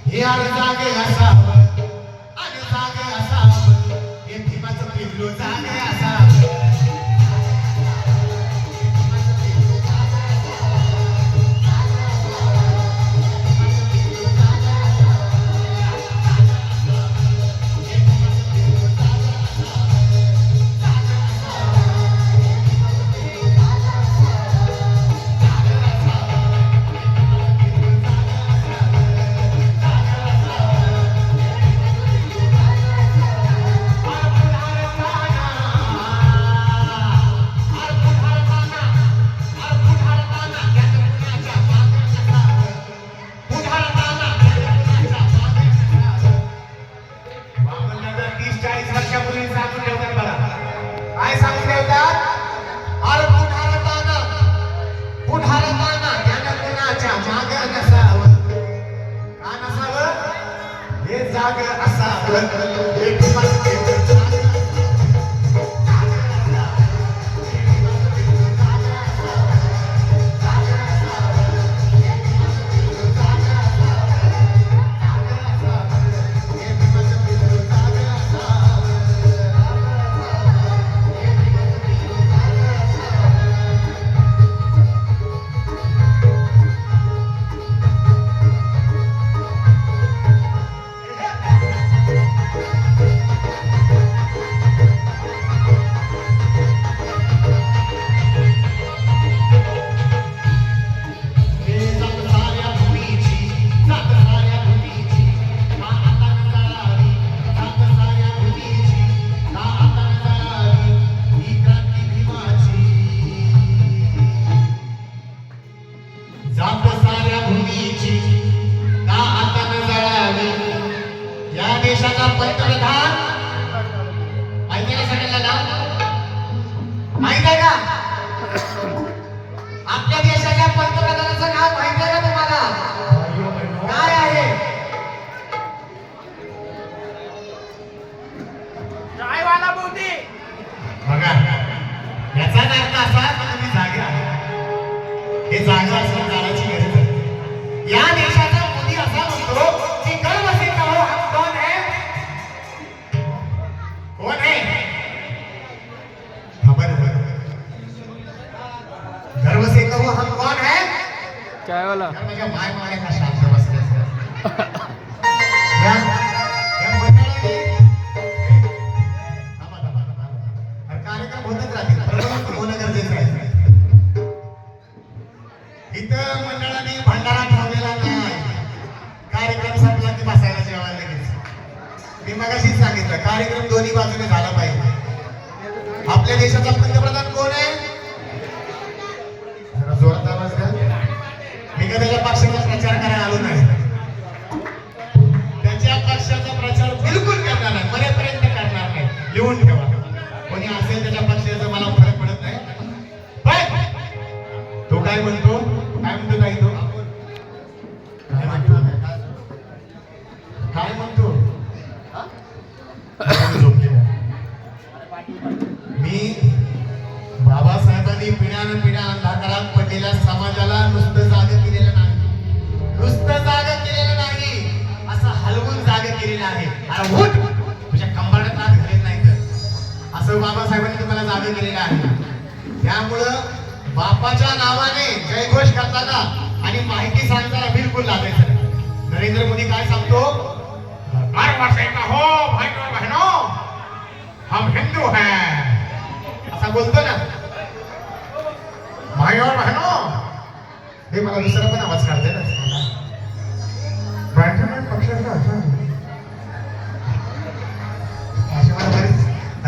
हे आग जागे असावं, आग जागे असावं, हे भीमाचं पिल्लू जागे असावं. काय वाला माझ्या माय माय का शांत बसले या मंडळाने कार्यक्रम होतच राहतील, प्रबोधन होणं गरजेचं आहे. इथं मंडळाने भंडारा ठेवलेला नाही. कार्यक्रम संपला की बसायला जेवायला लगेच. मी मगाशीच सांगितलं कार्यक्रम दोन्ही बाजूने झाला पाहिजे. आपल्या देशाचा पंतप्रधान कोण आहे? जरा जोरात आवाज द्या. मी का त्याच्या पक्षाचा प्रचार करायला आलो नाही. त्याच्या पक्षाचा प्रचार बिलकुल करणार नाही, मरेपर्यंत करणार नाही. लिहून ठेवा. कोणी असेल त्याच्या पक्षाचा मला फरक पडत नाही. पण तो काय म्हणतो, काय म्हणतो ताई, तो काय म्हणतो, काय म्हणतो? मी बाबासाहेबांनी पिढ्यान पिढ्या अंधकारात पडलेल्या समाजाला नुसतं जागं केलेलं नाही, नुसतं जागं केलेलं नाही, असं हलवून जागं केलेलं आहे. अरे उठ, तुझ्या कंबरड्यात हात घालीत नाही तर, असं बाबासाहेबांनी तुम्हाला जागं केलेलं आहे. त्यामुळं बापाच्या नावाने जयघोष करताना आणि माहिती सांगताना बिलकुल लागायचं नाही. नरेंद्र मोदी काय सांगतो, हो भाई और बहनों, हम हिंदू हैं, असा बोलतो ना. भाई और बहनों, हे मला दुसरा पण आवाज काढते ना पक्षाचा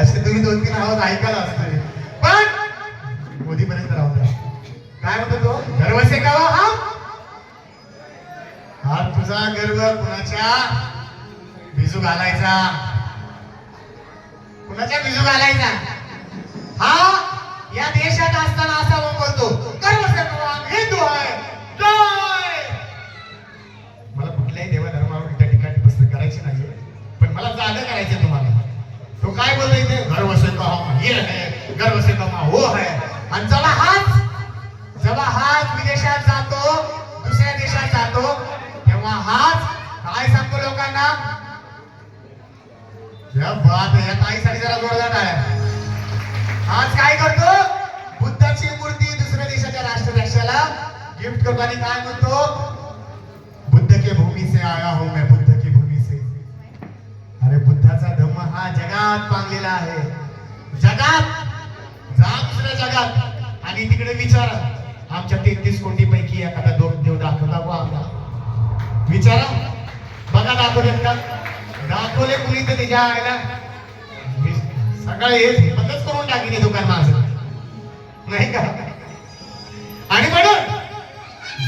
असे तुम्ही 2-3 आवाज ऐकायला असतो. पण मोदी पर्यंत राहू द्या. काय म्हणतो तो, गर्व से गावा हा तुझा गर्व कुणाच्या बिजू घालायचा, कुणाच्या बिजू घालायचा. हा या देशात असताना असा बोलतो, गर्व से गावा हिंदू आहे. मला कुठल्याही देवा धर्मावर टीका टिप्पणी करायची नाहीये, पण मला जागा करायचं तुम्हाला. तो काय बोलतो इथे, गर्व से कहो ये है, गर्व से कहो वो है. आणि जेव्हा हाच विदेशात जातो, दुसऱ्या देशात जातो, तेव्हा हाच काय लोकांना? या बात आहे, या ताईसाठी जरा जोरदार आहे. आज काय करतो? बुद्धाची मूर्ती दुसऱ्या देशाच्या राष्ट्राध्यक्षाला गिफ्ट करतो आणि काय म्हणतो? बुद्ध के भूमी से आया हूं मैं, बुद्ध की भूमी से. अरे बुद्धाचा धम्म हा जगात पांगलेला आहे, जगात. जा दुसऱ्या जगात आणि तिकडे विचारा, आमच्या 33 कोटी पैकी एखादा देव दाखवता का आम्हाला? विचारा, बघा दाखवलेत का? दाखवले कुणी तर त्याच्या आईला सगळं हे बंदच करून टाकीने दुकान माझं, नाही का? आणि म्हणून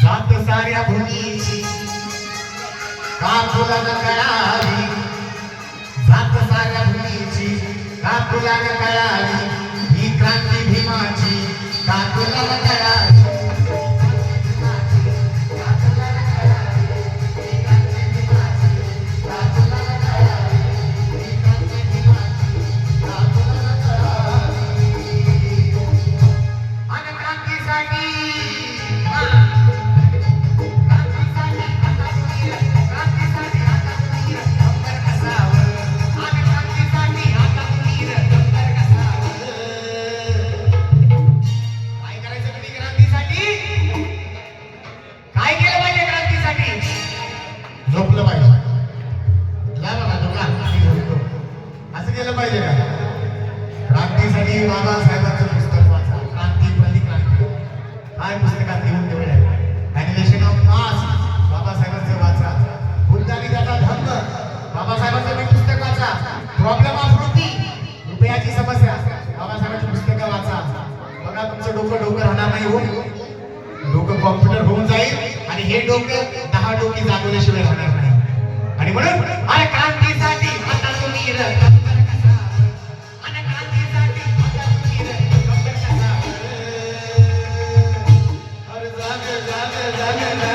जात साऱ्या भूमीची का तुला न कळावी, जात साऱ्या भूमीची का तुला न कळावी, ही क्रांती भीमाची का तुला न कळावी. झोपलं पाहिजे. असं केलं पाहिजे का? क्रांतीसाठी बाबासाहेबांचं पुस्तक वाचा, क्रांती प्रतिक्रांती. काय पुस्तकात लिहून ठेवलंय? ॲनिमेशन ऑफ मास बाबासाहेबांचं वाचा. बुद्ध आणि त्याचा धम्म बाबासाहेबांचं मी पुस्तक वाचा. प्रॉब्लेम ऑफ रुपी, रुपयाची समस्या बाबासाहेबांची पुस्तकं वाचा. बघा तुमचं डोकं राहणार नाही, हो डोकं कॉम्प्युटर होऊन जाईल आणि हे डोकं 10 डोकी जागवल्याशिवाय राहणार नाही. आणि म्हणून अरे क्रांतीसाठी आता तुम्ही अरे जाग